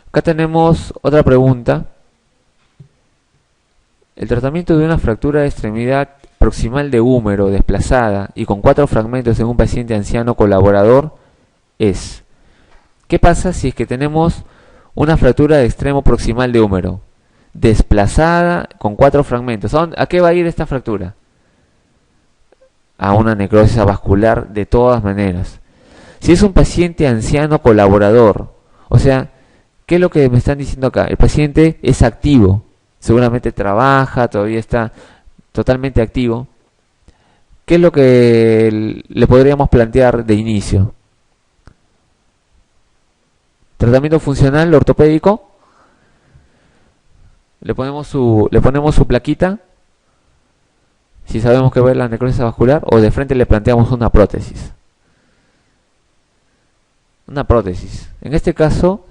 Acá tenemos otra pregunta. El tratamiento de una fractura de extremidad proximal de húmero desplazada y con 4 fragmentos en un paciente anciano colaborador es: ¿qué pasa si es que tenemos una fractura de extremo proximal de húmero desplazada con 4 fragmentos? ¿A qué va a ir esta fractura? A una necrosis vascular de todas maneras. Si es un paciente anciano colaborador, o sea, ¿qué es lo que me están diciendo acá? El paciente es activo, seguramente trabaja, todavía está totalmente activo. ¿Qué es lo que le podríamos plantear de inicio? Tratamiento funcional ortopédico. Le ponemos su plaquita, si sabemos que va a haber la necrosis vascular, o de frente le planteamos una prótesis. Una prótesis. En este caso,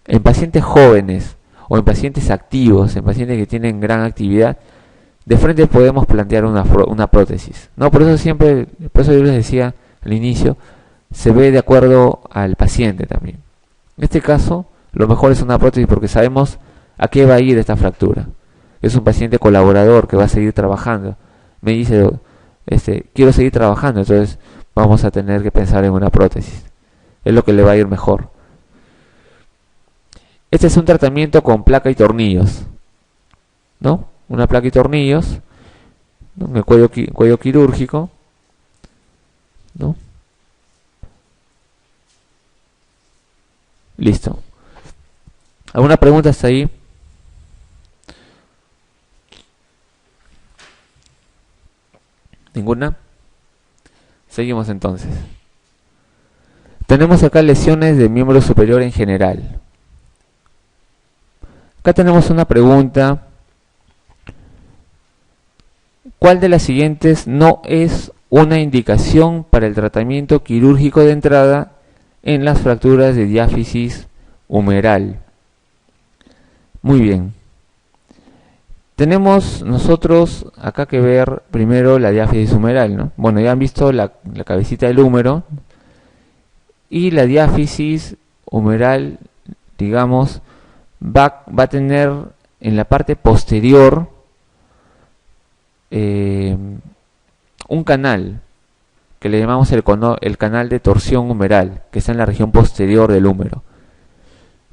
en pacientes jóvenes o en pacientes activos, en pacientes que tienen gran actividad, de frente podemos plantear una prótesis. No, por eso yo les decía al inicio, se ve de acuerdo al paciente también. En este caso, lo mejor es una prótesis porque sabemos a qué va a ir esta fractura. Es un paciente colaborador que va a seguir trabajando. Me dice, quiero seguir trabajando, entonces vamos a tener que pensar en una prótesis. Es lo que le va a ir mejor. Este es un tratamiento con placa y tornillos, ¿no? Una placa y tornillos, ¿no? En el cuello quirúrgico, ¿no? Listo. ¿Alguna pregunta hasta ahí? ¿Ninguna? Seguimos entonces. Tenemos acá lesiones del miembro superior en general. Acá tenemos una pregunta. ¿Cuál de las siguientes no es una indicación para el tratamiento quirúrgico de entrada en las fracturas de diáfisis humeral? Muy bien. Tenemos nosotros acá que ver primero la diáfisis humeral, ¿no? Bueno, ya han visto la cabecita del húmero, y la diáfisis humeral, digamos, va a tener en la parte posterior un canal que le llamamos el canal de torsión humeral, que está en la región posterior del húmero.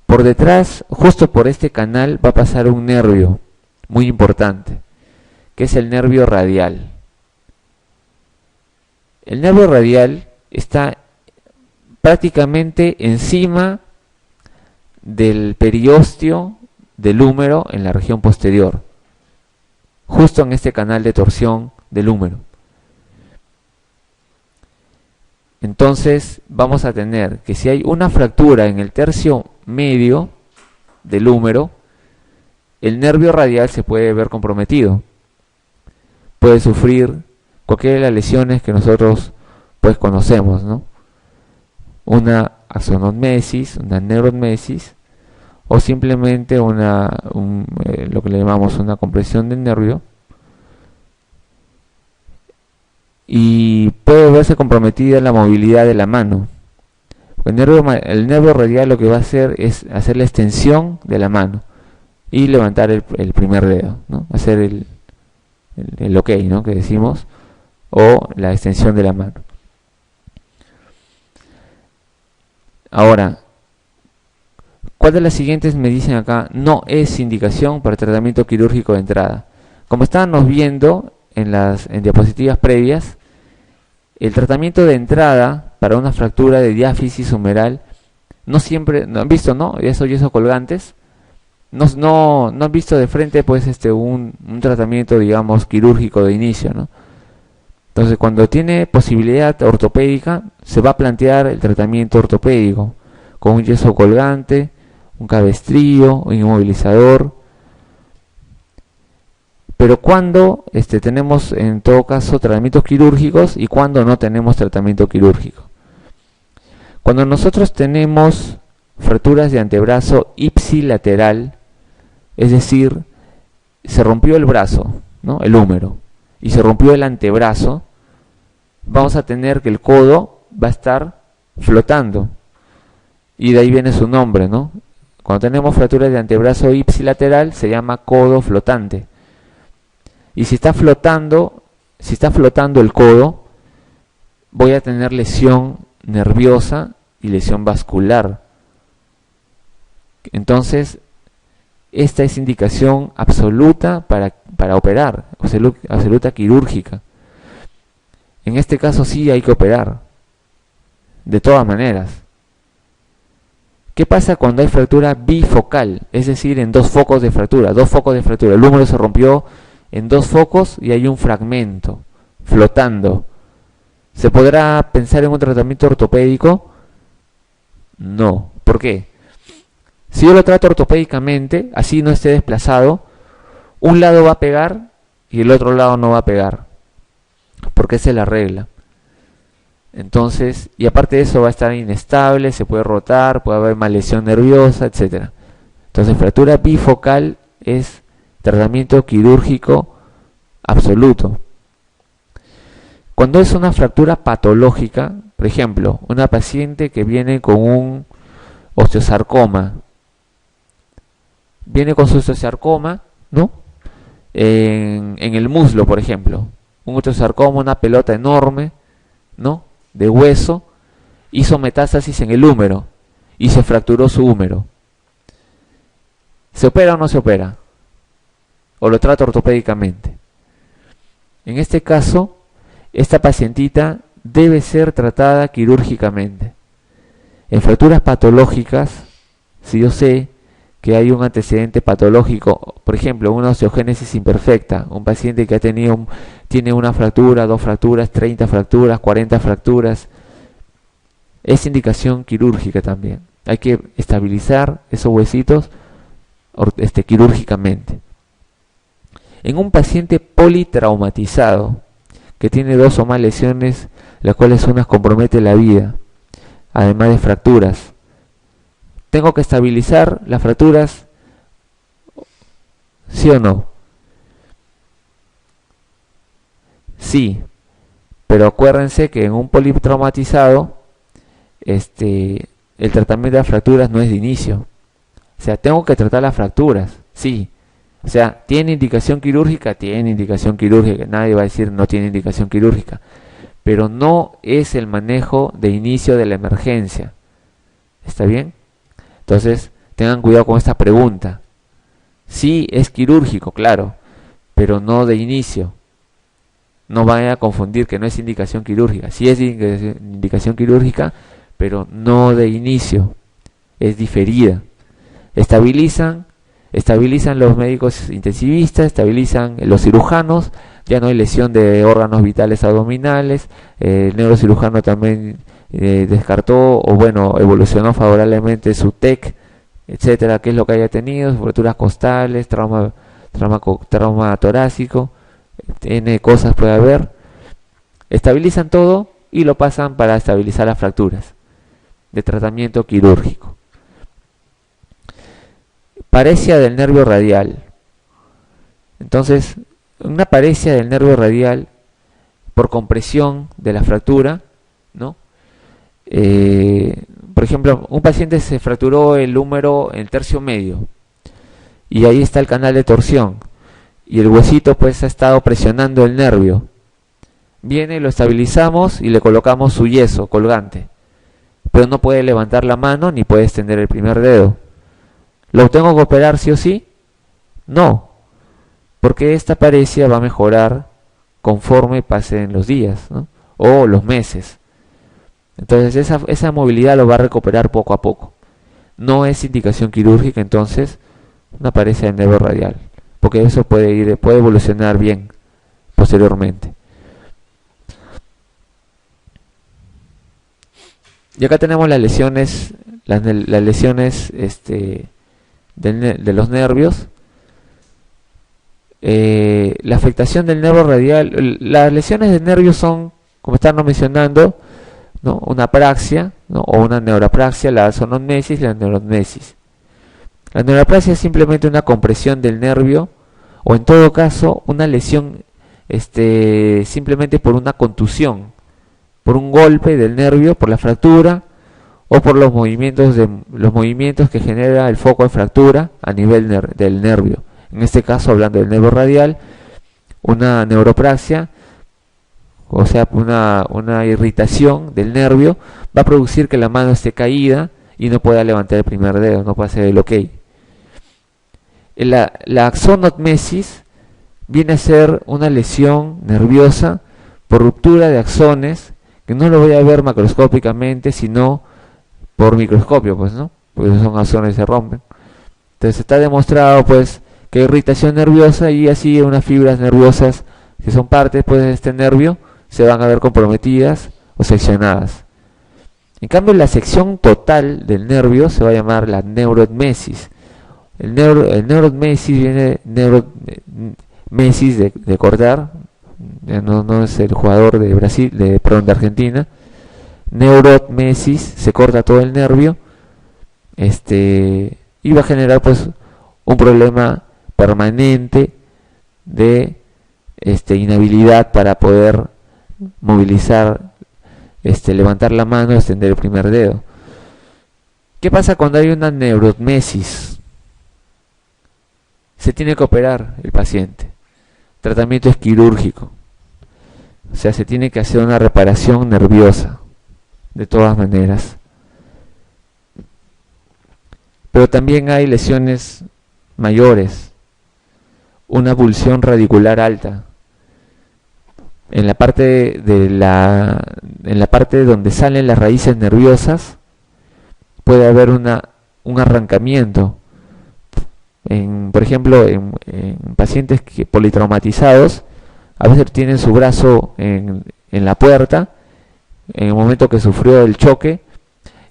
Por detrás, justo por este canal, va a pasar un nervio muy importante, que es el nervio radial. El nervio radial está prácticamente encima del periósteo del húmero en la región posterior, justo en este canal de torsión del húmero. Entonces vamos a tener que si hay una fractura en el tercio medio del húmero, el nervio radial se puede ver comprometido. Puede sufrir cualquiera de las lesiones que nosotros pues conocemos, ¿no? Una axonotmesis, una neurotmesis, o simplemente lo que le llamamos una compresión del nervio, y puede verse comprometida la movilidad de la mano. El nervio radial lo que va a hacer es hacer la extensión de la mano y levantar el primer dedo, ¿no? Hacer el ok, ¿no? Que decimos, o la extensión de la mano. Ahora, ¿cuál de las siguientes me dicen acá no es indicación para tratamiento quirúrgico de entrada? Como estábamos viendo en diapositivas previas, el tratamiento de entrada para una fractura de diáfisis humeral no siempre, ¿no han visto, no? Esos colgantes, no han visto de frente pues un tratamiento, digamos, quirúrgico de inicio, ¿no? Entonces, cuando tiene posibilidad ortopédica, se va a plantear el tratamiento ortopédico con un yeso colgante, un cabestrillo, un inmovilizador. Pero cuando tenemos en todo caso tratamientos quirúrgicos y cuando no tenemos tratamiento quirúrgico. Cuando nosotros tenemos fracturas de antebrazo ipsilateral, es decir, se rompió el brazo, ¿no? El húmero, y se rompió el antebrazo, vamos a tener que el codo va a estar flotando, y de ahí viene su nombre, ¿no? Cuando tenemos fracturas de antebrazo ipsilateral se llama codo flotante. Y si está flotando el codo, voy a tener lesión nerviosa y lesión vascular. Entonces, esta es indicación absoluta para operar, absoluta quirúrgica. En este caso sí hay que operar, de todas maneras. ¿Qué pasa cuando hay fractura bifocal? Es decir, en dos focos de fractura, el húmero se rompió en dos focos y hay un fragmento flotando. ¿Se podrá pensar en un tratamiento ortopédico? No. ¿Por qué? Si yo lo trato ortopédicamente, así no esté desplazado, un lado va a pegar y el otro lado no va a pegar, porque esa es la regla. Entonces, y aparte de eso va a estar inestable, se puede rotar, puede haber más lesión nerviosa, etcétera. Entonces, fractura bifocal es tratamiento quirúrgico absoluto. Cuando es una fractura patológica, por ejemplo, una paciente que viene con un osteosarcoma, viene con su osteosarcoma, ¿no? En el muslo, por ejemplo, un osteosarcoma, una pelota enorme, ¿no? De hueso, hizo metástasis en el húmero y se fracturó su húmero. ¿Se opera o no se opera? ¿O lo trata ortopédicamente? En este caso, esta pacientita debe ser tratada quirúrgicamente. En fracturas patológicas, si yo sé que hay un antecedente patológico, por ejemplo, una osteogénesis imperfecta, un paciente que tiene una fractura, 2 fracturas, 30 fracturas, 40 fracturas, es indicación quirúrgica también. Hay que estabilizar esos huesitos quirúrgicamente. En un paciente politraumatizado, que tiene 2 o más lesiones, las cuales unas comprometen la vida, además de fracturas, ¿tengo que estabilizar las fracturas? ¿Sí o no? Sí, pero acuérdense que en un politraumatizado, el tratamiento de las fracturas no es de inicio. O sea, tengo que tratar las fracturas, sí. O sea, ¿tiene indicación quirúrgica? Tiene indicación quirúrgica. Nadie va a decir no tiene indicación quirúrgica. Pero no es el manejo de inicio de la emergencia. ¿Está bien? Entonces, tengan cuidado con esta pregunta. Sí, es quirúrgico, claro, pero no de inicio. No vayan a confundir que no es indicación quirúrgica. Sí es indicación quirúrgica, pero no de inicio. Es diferida. Estabilizan los médicos intensivistas, estabilizan los cirujanos, ya no hay lesión de órganos vitales abdominales, el neurocirujano también descartó o bueno, evolucionó favorablemente su TEC, etcétera, qué es lo que haya tenido, fracturas costales, trauma torácico, N cosas puede haber, estabilizan todo y lo pasan para estabilizar las fracturas de tratamiento quirúrgico. Paresia del nervio radial. Entonces, una paresia del nervio radial por compresión de la fractura, ¿no? Por ejemplo, un paciente se fracturó el húmero en el tercio medio y ahí está el canal de torsión y el huesito pues ha estado presionando el nervio. Viene, lo estabilizamos y le colocamos su yeso colgante, pero no puede levantar la mano ni puede extender el primer dedo. ¿Lo tengo que operar sí o sí? No, porque esta paresia va a mejorar conforme pasen los días, ¿no? O los meses. Entonces esa movilidad lo va a recuperar poco a poco. No es indicación quirúrgica, entonces, una paresia del nervio radial, porque eso puede evolucionar bien posteriormente. Y acá tenemos las lesiones, de los nervios. La afectación del nervio radial, las lesiones de nervios son, como estamos mencionando, ¿no? Una apraxia, ¿no? O una neuropraxia, la sonognesis y la neurognesis. La neuropraxia es simplemente una compresión del nervio, o en todo caso una lesión simplemente por una contusión, por un golpe del nervio, por la fractura, o por los movimientos que genera el foco de fractura a nivel del nervio. En este caso, hablando del nervio radial, una neuropraxia, o sea, una irritación del nervio, va a producir que la mano esté caída y no pueda levantar el primer dedo, no pueda hacer el OK. La axonotmesis viene a ser una lesión nerviosa por ruptura de axones, que no lo voy a ver macroscópicamente, sino por microscopio, pues, ¿no? Porque son axones que se rompen. Entonces está demostrado, pues, que hay irritación nerviosa y así unas fibras nerviosas que son partes, pues, de este nervio se van a ver comprometidas o seccionadas. En cambio, la sección total del nervio se va a llamar la neuromesis. El neuromesis viene mesis de cortar, no es el jugador de Brasil, de Argentina. Neuromesis, se corta todo el nervio, y va a generar, pues, un problema permanente de inhabilidad para poder movilizar, levantar la mano, extender el primer dedo. ¿Qué pasa cuando hay una neuromesis? Se tiene que operar el paciente. El tratamiento es quirúrgico. O sea, se tiene que hacer una reparación nerviosa, de todas maneras. Pero también hay lesiones mayores. Una avulsión radicular alta. En la parte donde salen las raíces nerviosas puede haber un arrancamiento. Por ejemplo, en pacientes politraumatizados, a veces tienen su brazo en la puerta en el momento que sufrió el choque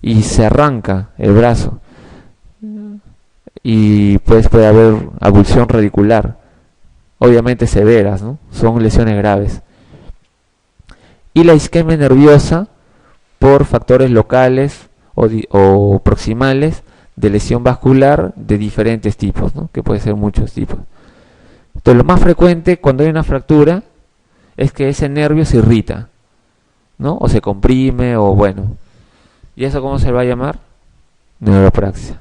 y se arranca el brazo, y pues puede haber avulsión radicular, obviamente severas, ¿no? Son lesiones graves. Y la isquemia nerviosa por factores locales o proximales de lesión vascular de diferentes tipos, ¿no? Que puede ser muchos tipos. Entonces, lo más frecuente cuando hay una fractura es que ese nervio se irrita, ¿no? O se comprime, o bueno. ¿Y eso cómo se va a llamar? Neuropraxia.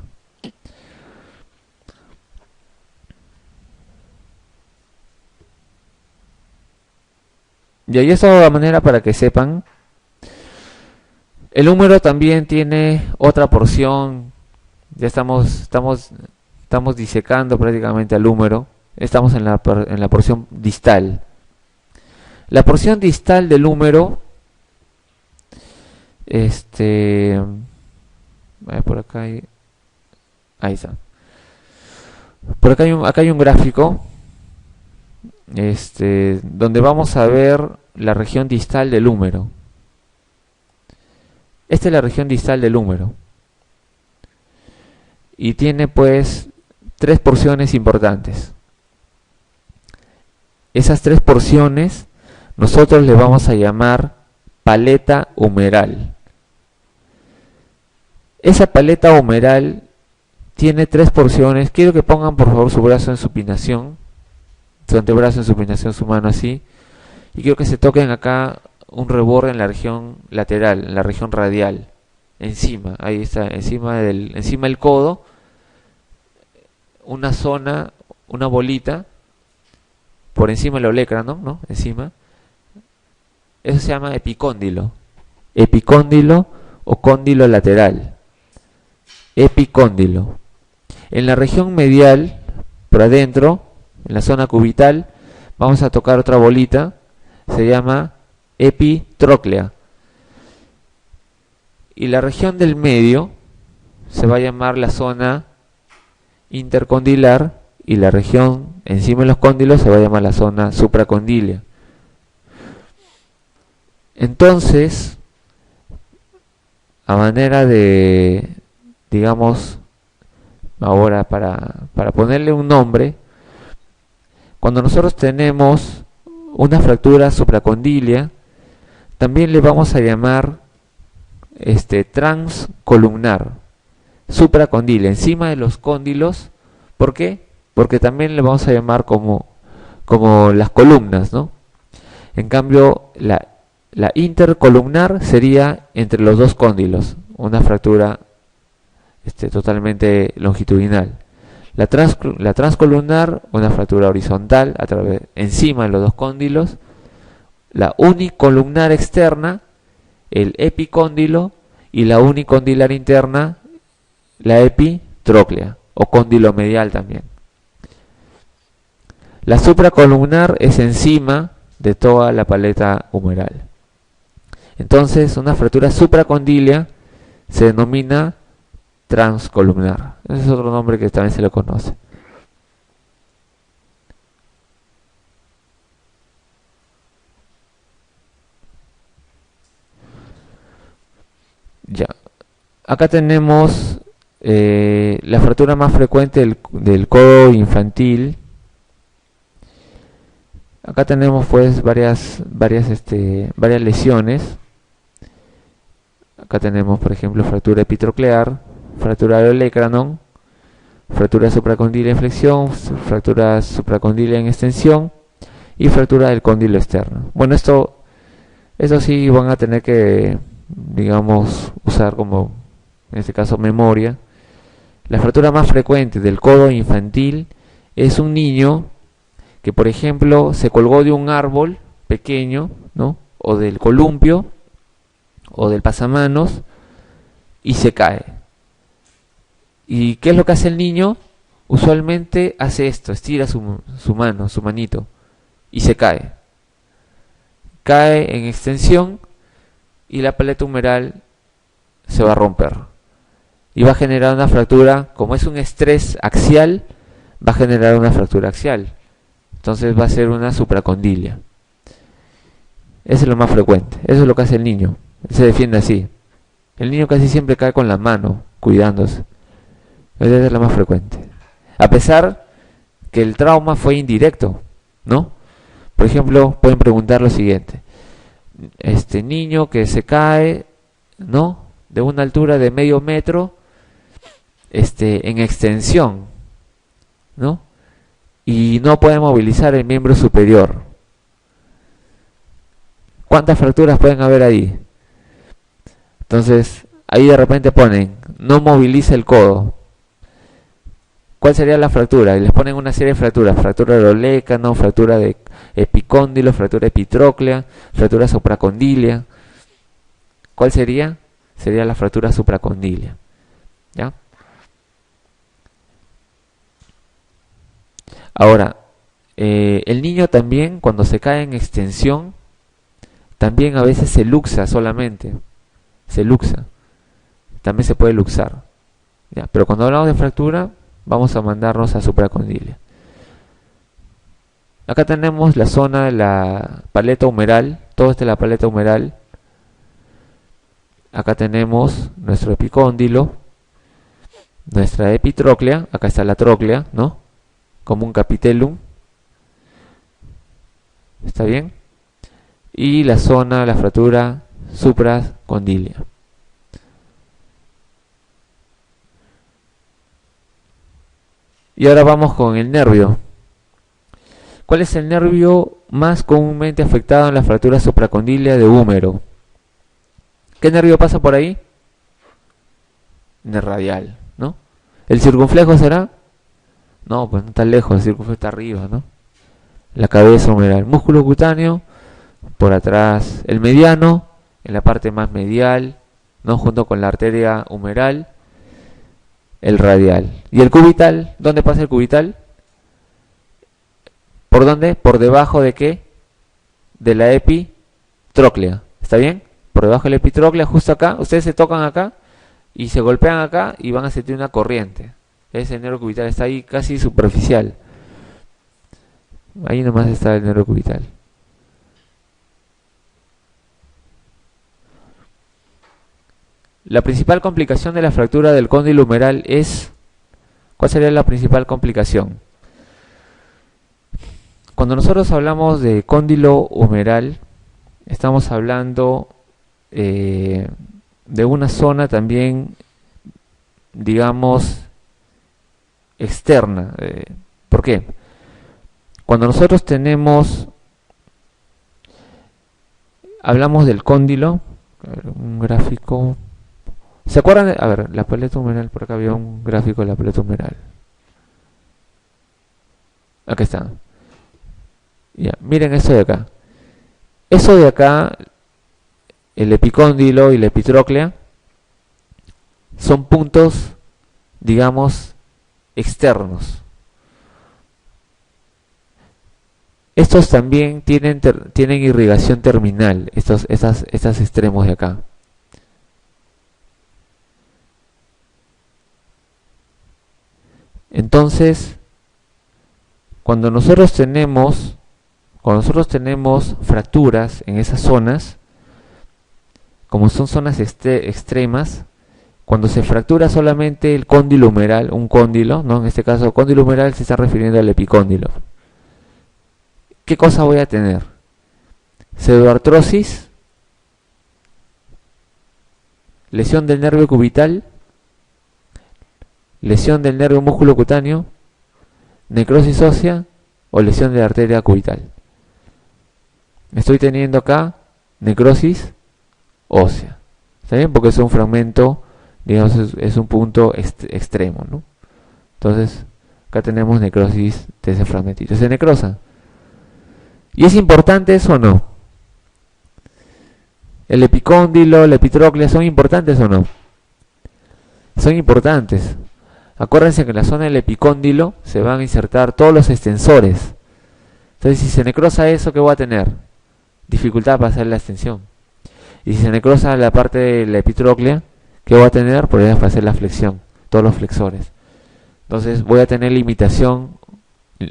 Y ahí es de manera para que sepan. El húmero también tiene otra porción. Ya estamos disecando prácticamente al húmero. Estamos en la porción distal. La porción distal del húmero, por acá ahí está. Por acá hay un gráfico, donde vamos a ver la región distal del húmero. Esta es la región distal del húmero. Y tiene, pues, 3 porciones importantes. Esas 3 porciones nosotros le vamos a llamar paleta humeral. Esa paleta humeral tiene 3 porciones. Quiero que pongan, por favor, su brazo en supinación, su antebrazo en supinación, su mano así, y quiero que se toquen acá un reborde en la región lateral, en la región radial, encima, ahí está, encima del codo, una zona, una bolita, por encima del olecrano, ¿no? Encima. Eso se llama epicóndilo. Epicóndilo o cóndilo lateral. Epicóndilo. En la región medial, por adentro, en la zona cubital, vamos a tocar otra bolita, se llama epitróclea. Y la región del medio se va a llamar la zona intercondilar, y la región encima de los cóndilos se va a llamar la zona supracondilia. Entonces, a manera de, digamos, ahora para ponerle un nombre, cuando nosotros tenemos una fractura supracondilia, también le vamos a llamar transcolumnar, supracondilia, encima de los cóndilos. ¿Por qué? Porque también le vamos a llamar como las columnas, ¿no? En cambio, la intercolumnar sería entre los dos cóndilos, una fractura totalmente longitudinal. La transcolumnar, una fractura horizontal encima de los dos cóndilos. La unicolumnar externa, el epicóndilo, y la unicondilar interna, la epitróclea o cóndilo medial también. La supracolumnar es encima de toda la paleta humeral. Entonces, una fractura supracondilia se denomina transcolumnar. Ese es otro nombre que también se le conoce. Ya. Acá tenemos la fractura más frecuente del codo infantil. Acá tenemos pues varias lesiones. Acá tenemos, por ejemplo, fractura epitroclear, fractura del olecranon, fractura supracondilia en flexión, fractura supracondilia en extensión y fractura del cóndilo externo. Bueno, esto sí van a tener que, digamos, usar como, en este caso, memoria. La fractura más frecuente del codo infantil es un niño que, por ejemplo, se colgó de un árbol pequeño, ¿no? O del columpio o del pasamanos y se cae. ¿Y qué es lo que hace el niño? Usualmente hace esto, estira su manito y se cae. Cae en extensión y la paleta humeral se va a romper. Y va a generar una fractura, como es un estrés axial, va a generar una fractura axial. Entonces va a ser una supracondilia. Eso es lo más frecuente. Eso es lo que hace el niño. Él se defiende así. El niño casi siempre cae con la mano, cuidándose. Esa es la más frecuente. A pesar que el trauma fue indirecto, ¿no? Por ejemplo, pueden preguntar lo siguiente. Niño que se cae, ¿no? De una altura de medio metro, en extensión, ¿no? Y no puede movilizar el miembro superior. ¿Cuántas fracturas pueden haber ahí? Entonces, ahí de repente ponen, no moviliza el codo. ¿Cuál sería la fractura? Y les ponen una serie de fracturas. Fractura del olecranon, fractura de epicóndilo, fractura epitróclea, fractura supracondilia. ¿Cuál sería? Sería la fractura supracondilia. ¿Ya? Ahora, el niño también, cuando se cae en extensión, también a veces se luxa solamente. Se luxa. También se puede luxar. ¿Ya? Pero cuando hablamos de fractura, vamos a mandarnos a supracondilia. Acá tenemos la zona de la paleta humeral. Todo esto es la paleta humeral. Acá tenemos nuestro epicóndilo, nuestra epitróclea. Acá está la tróclea, ¿no? Como un capitellum. ¿Está bien? Y la zona, la fractura supracondilia. Y ahora vamos con el nervio. ¿Cuál es el nervio más comúnmente afectado en la fractura supracondilia de húmero? ¿Qué nervio pasa por ahí? Nervio radial, ¿no? ¿El circunflejo será? No, pues no está lejos, el circunflejo está arriba, ¿no? La cabeza humeral. Músculo cutáneo, por atrás. El mediano, en la parte más medial, ¿no? Junto con la arteria humeral. El radial. ¿Y el cubital? ¿Dónde pasa el cubital? ¿Por dónde? ¿Por debajo de qué? De la epitróclea. ¿Está bien? Por debajo de la epitróclea, justo acá. Ustedes se tocan acá y se golpean acá y van a sentir una corriente. Ese nervio cubital está ahí casi superficial. Ahí nomás está el nervio cubital. La principal complicación de la fractura del cóndilo humeral es... ¿Cuál sería la principal complicación? Cuando nosotros hablamos de cóndilo humeral, estamos hablando de una zona también, digamos, externa. ¿Por qué? Cuando nosotros hablamos del cóndilo, un gráfico... ¿Se acuerdan a ver, la paleta humeral, por acá había un gráfico de la paleta humeral. Acá está. Ya, miren esto de acá. Eso de acá, el epicóndilo y la epitróclea, son puntos, digamos, externos. Estos también tienen irrigación terminal, estos extremos de acá. Entonces, cuando nosotros tenemos fracturas en esas zonas, como son zonas extremas, cuando se fractura solamente el cóndilo humeral, un cóndilo, ¿no? En este caso, cóndilo humeral se está refiriendo al epicóndilo. ¿Qué cosa voy a tener? Pseudoartrosis, lesión del nervio cubital, lesión del nervio músculo cutáneo, necrosis ósea o lesión de la arteria cubital. Estoy teniendo acá necrosis ósea. ¿Está bien? Porque es un fragmento, digamos, es un punto extremo, ¿no? Entonces, acá tenemos necrosis de ese fragmentito. Se necrosa. ¿Y es importante eso o no? ¿El epicóndilo, la epitróclea son importantes o no? Son importantes. Acuérdense que en la zona del epicóndilo se van a insertar todos los extensores. Entonces, si se necrosa eso, ¿qué voy a tener? Dificultad para hacer la extensión. Y si se necrosa la parte de la epitróclea, ¿qué voy a tener? Problemas para hacer la flexión, todos los flexores. Entonces, voy a tener limitación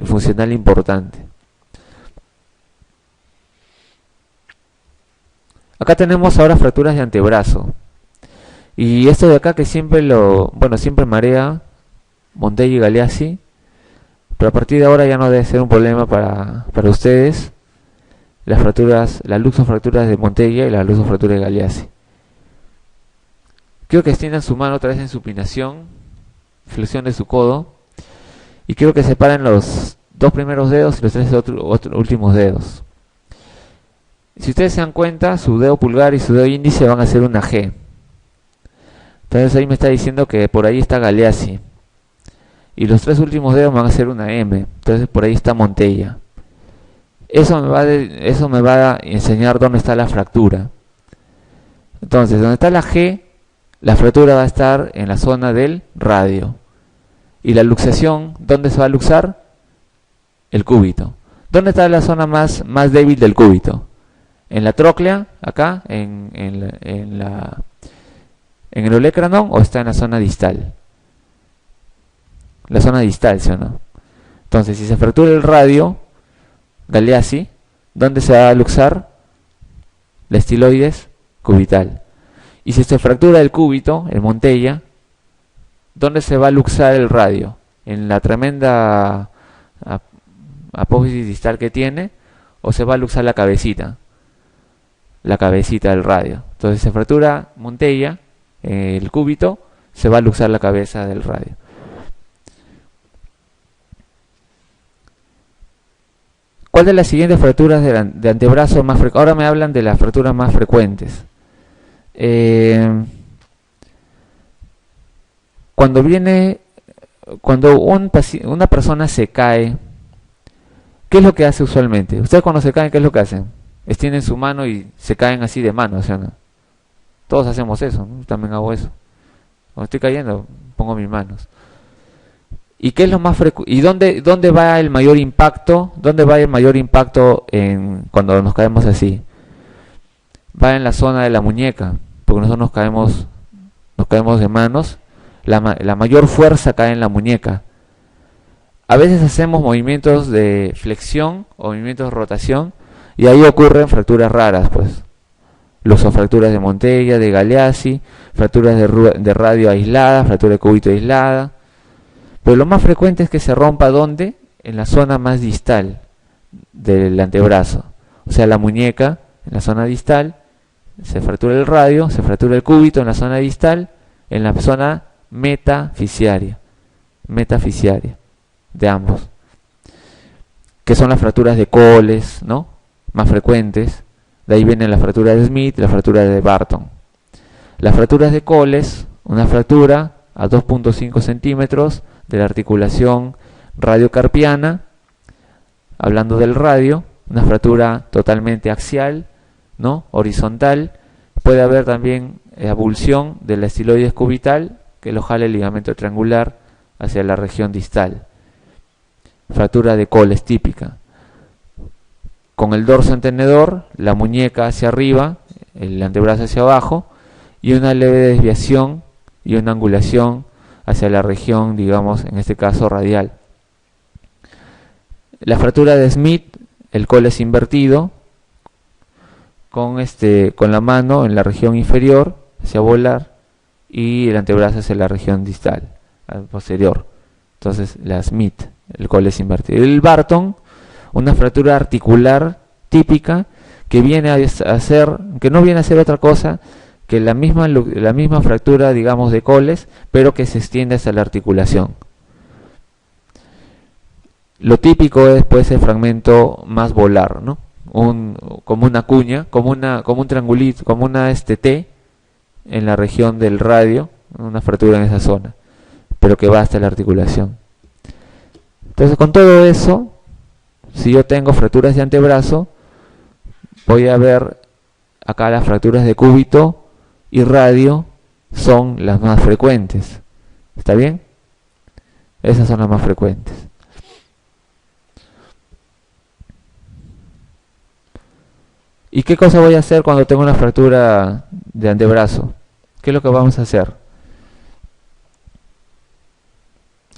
funcional importante. Acá tenemos ahora fracturas de antebrazo. Y esto de acá que siempre siempre marea Montella y Galeazzi, pero a partir de ahora ya no debe ser un problema para ustedes. Las luxofracturas de Montella y las luxofracturas de Galeazzi. Quiero que extiendan su mano otra vez en supinación, flexión de su codo, y quiero que separen los dos primeros dedos y los tres últimos dedos. Si ustedes se dan cuenta, su dedo pulgar y su dedo índice van a hacer una G. Entonces ahí me está diciendo que por ahí está Galeazzi. Y los tres últimos dedos van a hacer una M. Entonces por ahí está Montella. Eso me va a enseñar dónde está la fractura. Entonces, donde está la G, la fractura va a estar en la zona del radio. Y la luxación, ¿dónde se va a luxar? El cúbito. ¿Dónde está la zona más débil del cúbito? ¿En la tróclea, acá, en el olecranon, o está en la zona distal? La zona distal, ¿sí o no? Entonces, si se fractura el radio, Galeazzi, ¿dónde se va a luxar? La estiloides cubital. Y si se fractura el cúbito, el Montella, ¿dónde se va a luxar el radio? ¿En la tremenda apófisis distal que tiene? ¿O se va a luxar la cabecita? La cabecita del radio. Entonces, si se fractura Montella, el cúbito, se va a luxar la cabeza del radio. ¿Cuál de las siguientes fracturas de antebrazo más frecuentes? Ahora me hablan de las fracturas más frecuentes. Cuando una persona se cae, ¿qué es lo que hace usualmente? Ustedes cuando se caen, ¿qué es lo que hacen? Extienden su mano y se caen así de mano, o sea, ¿no? Todos hacemos eso, ¿no? Yo también hago eso. Cuando estoy cayendo, pongo mis manos. ¿Y qué es lo más frecuente? ¿Y dónde va el mayor impacto? ¿Dónde va el mayor impacto cuando nos caemos así? Va en la zona de la muñeca, porque nosotros nos caemos de manos. La mayor fuerza cae en la muñeca. A veces hacemos movimientos de flexión o movimientos de rotación y ahí ocurren fracturas raras, pues. Luxofracturas de Montella, de Galeazzi, fracturas de radio aislada, fractura de cúbito aislada. Pero lo más frecuente es que se rompa ¿dónde? En la zona más distal del antebrazo. O sea, la muñeca, en la zona distal, se fractura el radio, se fractura el cúbito en la zona distal, en la zona metafisiaria de ambos. Que son las fracturas de Coles, ¿no? Más frecuentes. De ahí vienen la fractura de Smith y la fractura de Barton. Las fracturas de Coles una fractura a 2.5 centímetros de la articulación radiocarpiana, hablando del radio, una fractura totalmente axial, ¿no? Horizontal. Puede haber también abulsión del estiloides cubital, que lo jale el ligamento triangular hacia la región distal. Fractura de Colles típica. Con el dorso en tenedor, la muñeca hacia arriba, el antebrazo hacia abajo, y una leve desviación y una angulación hacia la región, digamos, en este caso radial. La fractura de Smith, el Colles invertido, con la mano en la región inferior hacia volar y el antebrazo hacia la región distal, posterior. Entonces la Smith, el Colles invertido. El Barton, una fractura articular típica que viene a ser, que no viene a ser otra cosa que la misma fractura, digamos, de Colles, pero que se extiende hasta la articulación. Lo típico es pues el fragmento más volar, ¿no? Como una cuña, como un triangulito, como una T en la región del radio, una fractura en esa zona, pero que va hasta la articulación. Entonces, con todo eso, si yo tengo fracturas de antebrazo, voy a ver acá las fracturas de cúbito y radio son las más frecuentes. ¿Está bien? Esas son las más frecuentes. ¿Y qué cosa voy a hacer cuando tengo una fractura de antebrazo? ¿Qué es lo que vamos a hacer?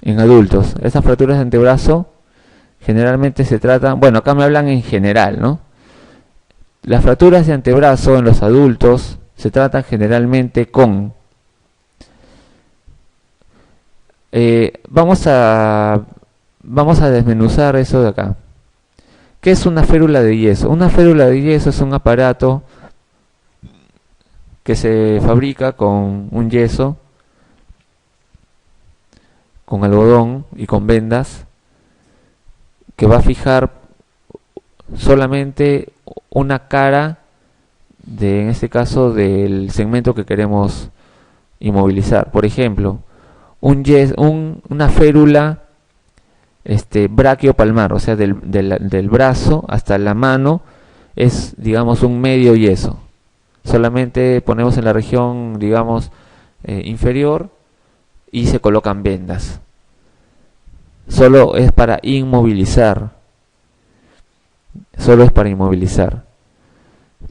En adultos, esas fracturas de antebrazo generalmente se tratan, bueno, acá me hablan en general, ¿no? Las fracturas de antebrazo en los adultos se tratan generalmente con... vamos a desmenuzar eso de acá. ¿Qué es una férula de yeso? Una férula de yeso es un aparato que se fabrica con un yeso, con algodón y con vendas, que va a fijar solamente una cara en este caso del segmento que queremos inmovilizar. Por ejemplo, una férula braquiopalmar, o sea, del brazo hasta la mano, es, digamos, un medio yeso. Solamente ponemos en la región, digamos, inferior, y se colocan vendas. Solo es para inmovilizar. Solo es para inmovilizar.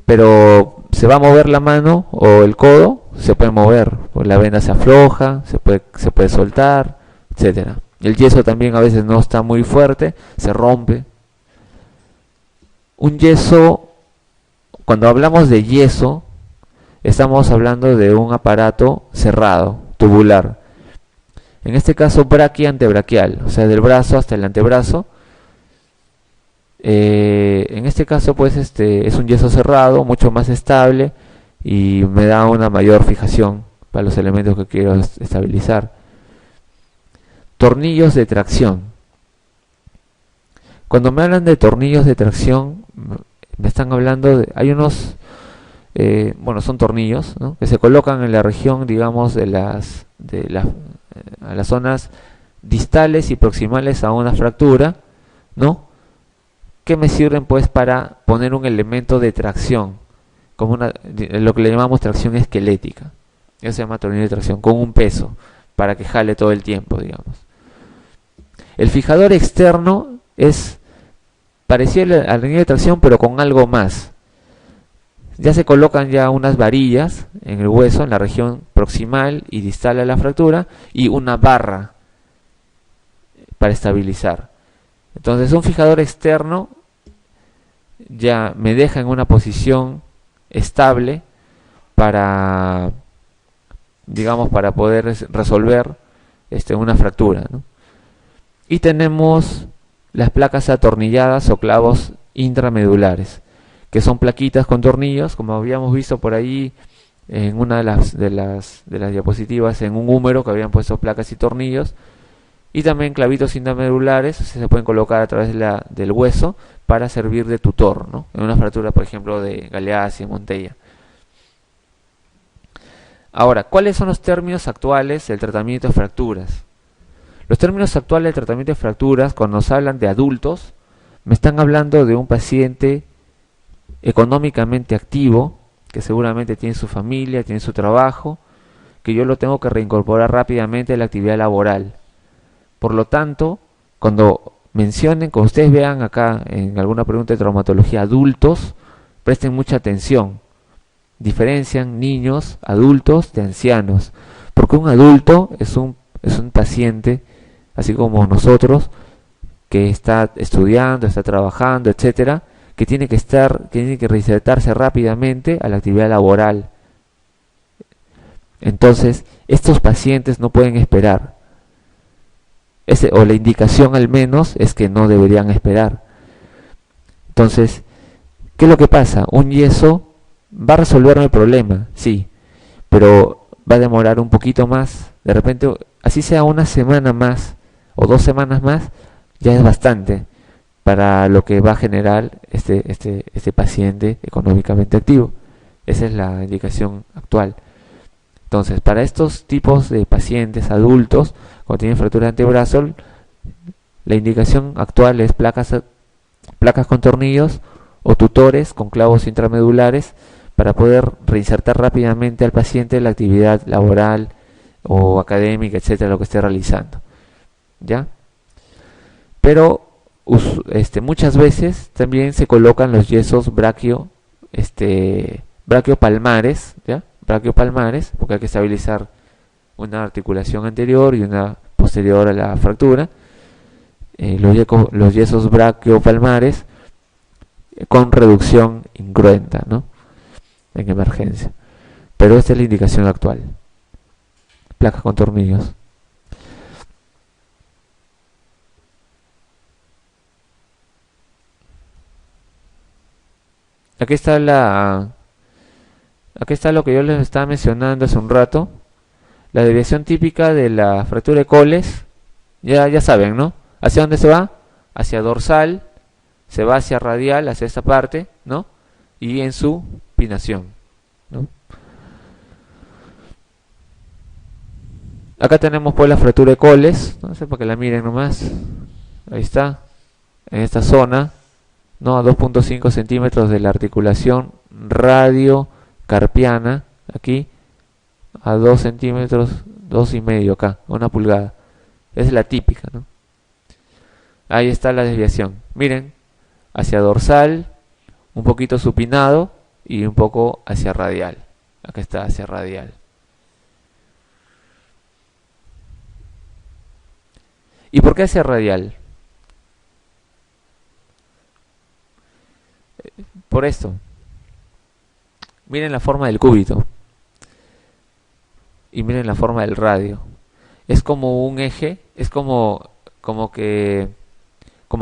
Pero se va a mover la mano o el codo, se puede mover, pues la venda se afloja, se puede soltar, etcétera. El yeso también a veces no está muy fuerte, se rompe. Un yeso, cuando hablamos de yeso, estamos hablando de un aparato cerrado, tubular. En este caso antebraquial, o sea, del brazo hasta el antebrazo. En este caso, pues, es un yeso cerrado, mucho más estable y me da una mayor fijación para los elementos que quiero estabilizar. Tornillos de tracción. Cuando me hablan de tornillos de tracción, me están hablando de... Hay unos... son tornillos, ¿no?, que se colocan en la región, digamos, a las zonas distales y proximales a una fractura, ¿no?, que me sirven pues para poner un elemento de tracción, como lo que le llamamos tracción esquelética. Eso se llama tornillo de tracción, con un peso, para que jale todo el tiempo, digamos. El fijador externo es parecido al tornillo de tracción, pero con algo más. Ya se colocan ya unas varillas en el hueso, en la región proximal y distal a la fractura, y una barra para estabilizar. Entonces, un fijador externo ya me deja en una posición estable para, digamos, para poder resolver una fractura, ¿no? Y tenemos las placas atornilladas o clavos intramedulares, que son plaquitas con tornillos, como habíamos visto por ahí en una de las diapositivas, en un húmero que habían puesto placas y tornillos. Y también clavitos intramedulares se pueden colocar a través del hueso para servir de tutor, ¿no?, en una fractura, por ejemplo, de Galeazzi y Montella. Ahora, ¿cuáles son los términos actuales del tratamiento de fracturas? Los términos actuales del tratamiento de fracturas, cuando nos hablan de adultos, me están hablando de un paciente económicamente activo, que seguramente tiene su familia, tiene su trabajo, que yo lo tengo que reincorporar rápidamente a la actividad laboral. Por lo tanto, cuando ustedes vean acá en alguna pregunta de traumatología adultos, presten mucha atención. Diferencian niños, adultos de ancianos, porque un adulto es un paciente, así como nosotros, que está estudiando, está trabajando, etcétera, que tiene que reinsertarse rápidamente a la actividad laboral. Entonces, estos pacientes no pueden esperar. O la indicación al menos es que no deberían esperar. Entonces, ¿qué es lo que pasa? Un yeso va a resolverme el problema, sí, pero va a demorar un poquito más. De repente, así sea una semana más o 2 semanas más, ya es bastante para lo que va a generar este paciente económicamente activo. Esa es la indicación actual. Entonces, para estos tipos de pacientes adultos, cuando tienen fractura de antebrazo, la indicación actual es placas con tornillos o tutores con clavos intramedulares para poder reinsertar rápidamente al paciente en la actividad laboral o académica, etcétera, lo que esté realizando. ¿Ya? Pero muchas veces también se colocan los yesos braquiopalmares, ¿ya? Braquiopalmares, porque hay que estabilizar una articulación anterior y una posterior a la fractura. Los yesos braquiopalmares con reducción incruenta, ¿no? En emergencia. Pero esta es la indicación actual. Placas con tornillos. Aquí está lo que yo les estaba mencionando hace un rato. La desviación típica de la fractura de Coles, ya saben, ¿no? ¿Hacia dónde se va? Hacia dorsal, se va hacia radial, hacia esta parte, ¿no? Y en su pinación, ¿no? Acá tenemos pues la fractura de Coles, no sé, para que la miren nomás. Ahí está, en esta zona, ¿no? A 2.5 centímetros de la articulación radiocarpiana, aquí, a 2 centímetros, 2,5 acá, 1 pulgada. Esa es la típica, ¿no? Ahí está la desviación. Miren, hacia dorsal, un poquito supinado y un poco hacia radial. Acá está hacia radial. ¿Y por qué hacia radial? Por esto. Miren la forma del cúbito. Y miren la forma del radio. Es como un eje, es como que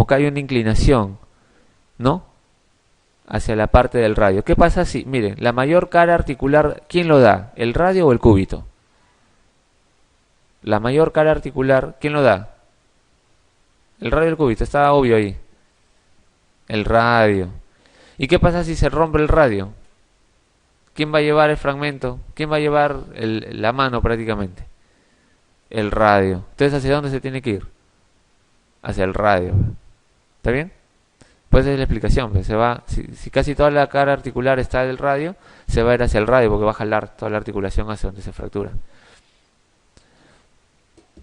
hay una inclinación, ¿no? Hacia la parte del radio. ¿Qué pasa si, miren, la mayor cara articular, ¿quién lo da? ¿El radio o el cúbito? La mayor cara articular, ¿quién lo da? El radio o el cúbito, está obvio ahí. El radio. ¿Y qué pasa si se rompe el radio? ¿Quién va a llevar el fragmento? ¿Quién va a llevar la mano prácticamente? El radio. Entonces, ¿hacia dónde se tiene que ir? Hacia el radio. ¿Está bien? Pues esa es la explicación. Pues se va, si casi toda la cara articular está del radio, se va a ir hacia el radio porque va a jalar toda la articulación hacia donde se fractura.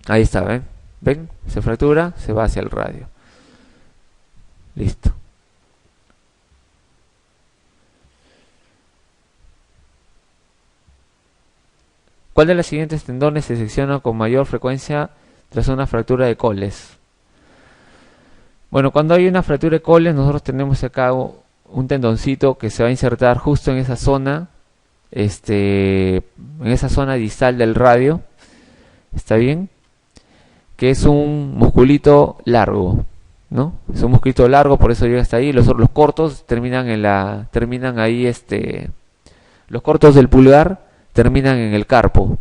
Ahí está, ¿ven? ¿Ven? Se fractura, se va hacia el radio. Listo. ¿Cuál de los siguientes tendones se secciona con mayor frecuencia tras una fractura de Coles? Bueno, cuando hay una fractura de Coles, nosotros tenemos acá un tendoncito que se va a insertar justo en esa zona, en esa zona distal del radio. ¿Está bien? Que es un musculito largo, ¿no? Es un musculito largo, por eso llega hasta ahí. Los cortos terminan ahí, los cortos del pulgar terminan en el carpo.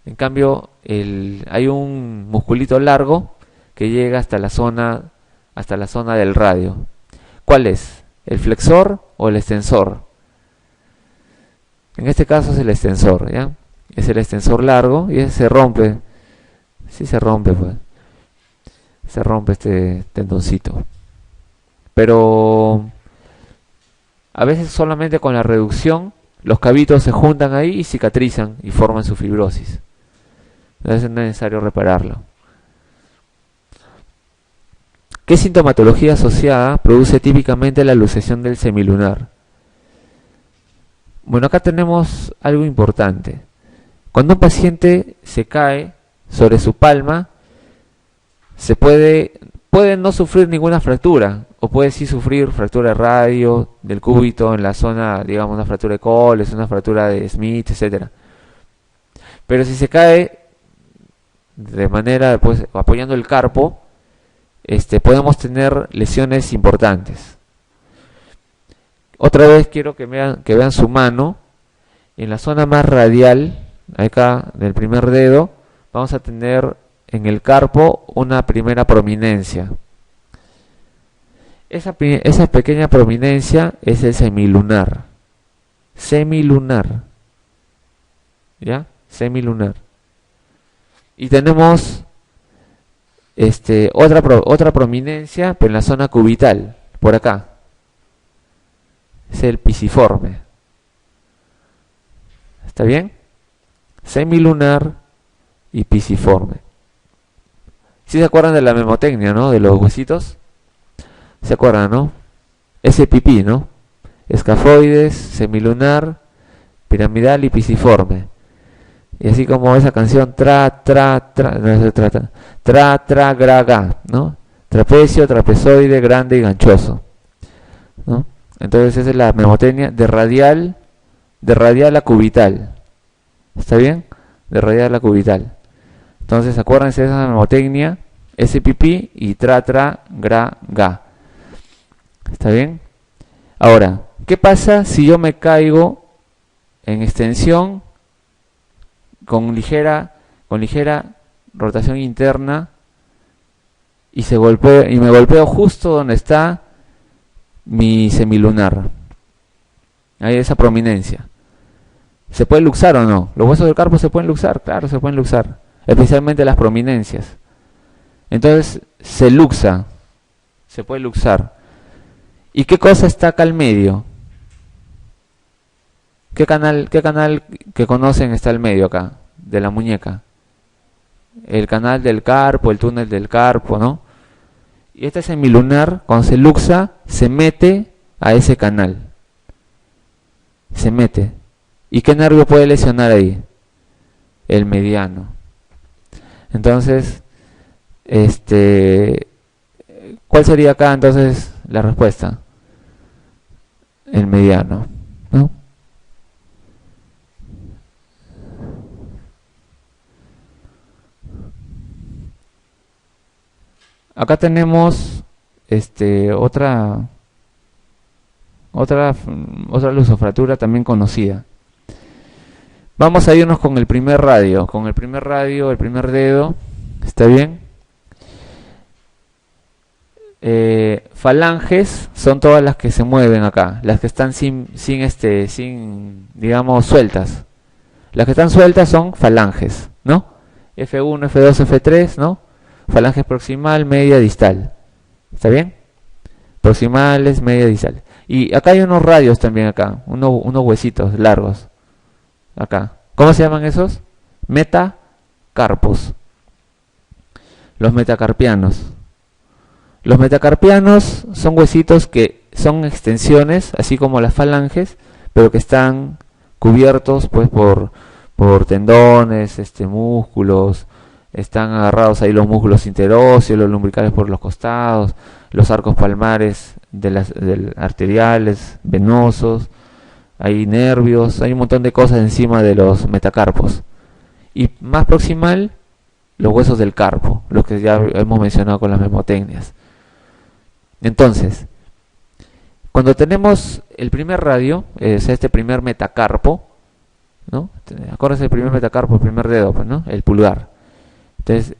En cambio, hay un musculito largo que llega hasta la zona del radio. ¿Cuál es? ¿El flexor o el extensor? En este caso es el extensor, ¿ya? es el extensor largo, y ese se rompe. Sí se rompe, pues. Se rompe este tendoncito. Pero a veces solamente con la reducción los cabitos se juntan ahí y cicatrizan y forman su fibrosis. Entonces es necesario repararlo. ¿Qué sintomatología asociada produce típicamente la luxación del semilunar? Bueno, acá tenemos algo importante. Cuando un paciente se cae sobre su palma, puede no sufrir ninguna fractura, o puede sí sufrir fractura de radio, del cúbito en la zona, digamos, una fractura de Coles, una fractura de Smith, etcétera. Pero si se cae de manera, pues, apoyando el carpo, podemos tener lesiones importantes. Otra vez quiero que vean su mano. En la zona más radial, acá del primer dedo, vamos a tener en el carpo una primera prominencia. Esa pequeña prominencia es el semilunar. Semilunar. ¿Ya? Semilunar. Y tenemos otra prominencia, pero en la zona cubital, por acá. Es el pisiforme. ¿Está bien? Semilunar y pisiforme. ¿Sí se acuerdan de la memotecnia, no? De los huesitos. ¿Se acuerdan, no? Ese pipí, ¿no? Escafoides, semilunar, piramidal y pisiforme. Y así como esa canción, tra, gra, ga, ¿no? Trapecio, trapezoide, grande y ganchoso, ¿no? Entonces esa es la memotecnia de radial a cubital. ¿Está bien? De radial a cubital. Entonces acuérdense de esa memotecnia, ese pipí y tra, gra, ga. ¿Está bien? Ahora, ¿qué pasa si yo me caigo en extensión con ligera rotación interna y me golpeo justo donde está mi semilunar? Hay esa prominencia. ¿Se puede luxar o no? ¿Los huesos del carpo se pueden luxar? Claro, se pueden luxar, especialmente las prominencias. Entonces se luxa, se puede luxar. ¿Y qué cosa está acá al medio? ¿Qué canal que conocen está al medio acá, de la muñeca? El canal del carpo, el túnel del carpo, ¿no? Y este semilunar, cuando se luxa, se mete a ese canal. Se mete. ¿Y qué nervio puede lesionar ahí? El mediano. Entonces, ¿cuál sería acá entonces la respuesta? El mediano, ¿no? Acá tenemos otra lusofractura también conocida. Vamos a irnos con el primer radio. Con el primer radio, el primer dedo. ¿Está bien? Falanges son todas las que se mueven acá. Las que están sin digamos, sueltas. Las que están sueltas son falanges, ¿no? F1, F2, F3, ¿no? Falanges proximal, media, distal. ¿Está bien? Proximales, media, distal. Y acá hay unos radios también acá. Unos huesitos largos. Acá. ¿Cómo se llaman esos? Metacarpos. Los metacarpianos. Los metacarpianos son huesitos que son extensiones, así como las falanges, pero que están cubiertos pues por tendones, músculos. Están agarrados ahí los músculos interóseos, los lumbricales por los costados, los arcos palmares arteriales, venosos. Hay nervios, hay un montón de cosas encima de los metacarpos. Y más proximal, los huesos del carpo, los que ya hemos mencionado con las memotecnias. Entonces, cuando tenemos el primer radio, este primer metacarpo, ¿no? Acuérdense del primer metacarpo, el primer dedo, pues, ¿no? El pulgar. Entonces,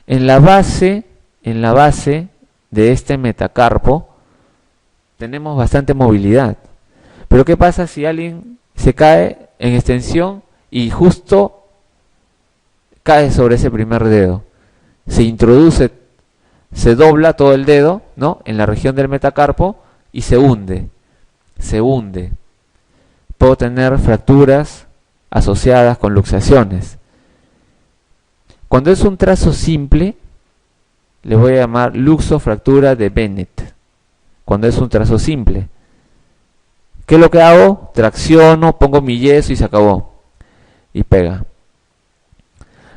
en la base de este metacarpo tenemos bastante movilidad. Pero ¿qué pasa si alguien se cae en extensión y justo cae sobre ese primer dedo. Se introduce, se dobla todo el dedo, ¿no?, en la región del metacarpo y se hunde. Se hunde. Puedo tener fracturas asociadas con luxaciones. Cuando es un trazo simple, le voy a llamar luxofractura de Bennett. Cuando es un trazo simple. ¿Qué es lo que hago? Tracciono, pongo mi yeso y se acabó. Y pega.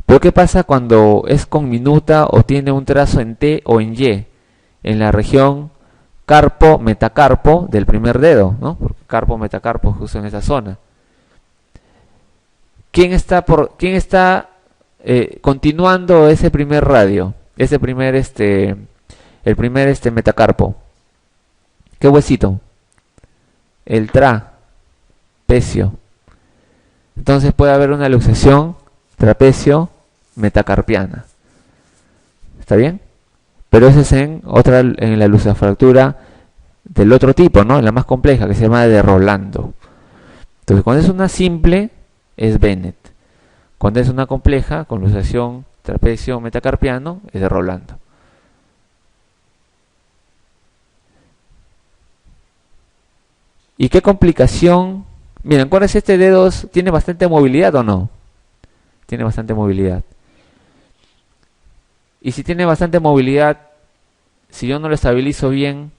Pero ¿qué pasa cuando es con minuta o tiene un trazo en T o en Y? En la región carpo, metacarpo del primer dedo, ¿no? Porque carpo, metacarpo justo en esa zona. ¿Quién está continuando ese primer radio? Ese primer el primer metacarpo. ¿Qué huesito? El trapecio. Entonces puede haber una luxación trapecio metacarpiana. ¿Está bien? Pero ese es en la luxofractura del otro tipo, ¿no? En la más compleja, que se llama de Rolando. Entonces, cuando es una simple, es Bennett. Cuando es una compleja, con luxación trapecio metacarpiano, es de Rolando. ¿Y qué complicación? Miren, ¿cuál es este dedo? ¿Tiene bastante movilidad o no? Tiene bastante movilidad. Y si tiene bastante movilidad, si yo no lo estabilizo bien,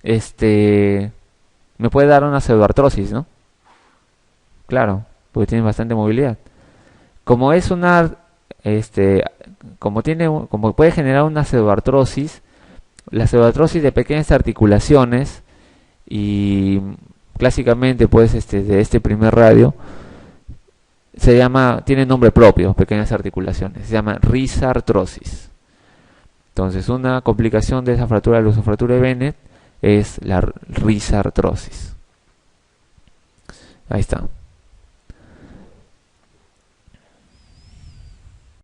me puede dar una pseudoartrosis, ¿no? Claro, porque tiene bastante movilidad. Como es una, como puede generar una pseudoartrosis, la pseudoartrosis de pequeñas articulaciones y clásicamente pues de este primer radio tiene nombre propio, pequeñas articulaciones, se llama risartrosis. Entonces una complicación de esa fractura, la luxofractura de Bennett, es la risartrosis. Ahí está.